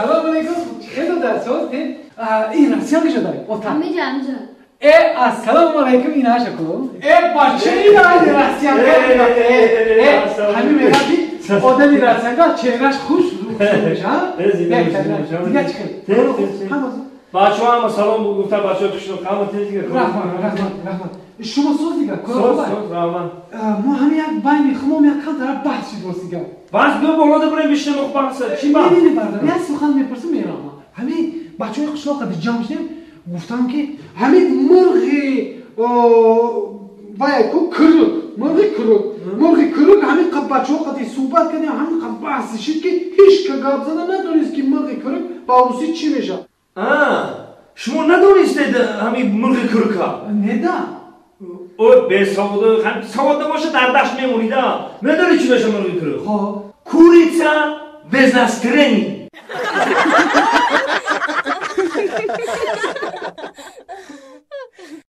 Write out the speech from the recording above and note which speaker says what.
Speaker 1: سلام علیکم. خیلی در صورت این راستی که شده. اوتا.
Speaker 2: میجا.
Speaker 1: السلام علیکم اینا شکو. بچه اینا راستی که. همین میگم آدمی راستی که چهرهش خوش میشه. دیگه چیکار؟
Speaker 3: بچه ها هم سلام بگفته بچه ها توشون کامل تیزی کرد.
Speaker 1: رحمان. شما سوز دیگه.
Speaker 3: سوز رحمان.
Speaker 1: ما همین یک باید میخوام یک کم طرف بحثی دوست دیگه.
Speaker 3: بس بیا بالا بریم بیشتر مخ بحثه. چی با؟
Speaker 1: ببینید بردار. یه سخن میپرسم میرم. همین بچه‌های قشلاق قد جمع شدیم گفتم که همین مرغی باید کو کرد مرغی کرد همین قد بچه‌ها قد صحبت کردیم همین قد بحث شد که هیچ که گپ زدن ندونست که مرغی کرد با روسی چی میشه.
Speaker 3: شما ندونستید همین مرغ کرکا؟
Speaker 1: نه.
Speaker 3: او به سواد باشه در دشت میمونید نداری چی بشه مرغ کرک؟
Speaker 1: خب
Speaker 3: کوریца bez nastreni.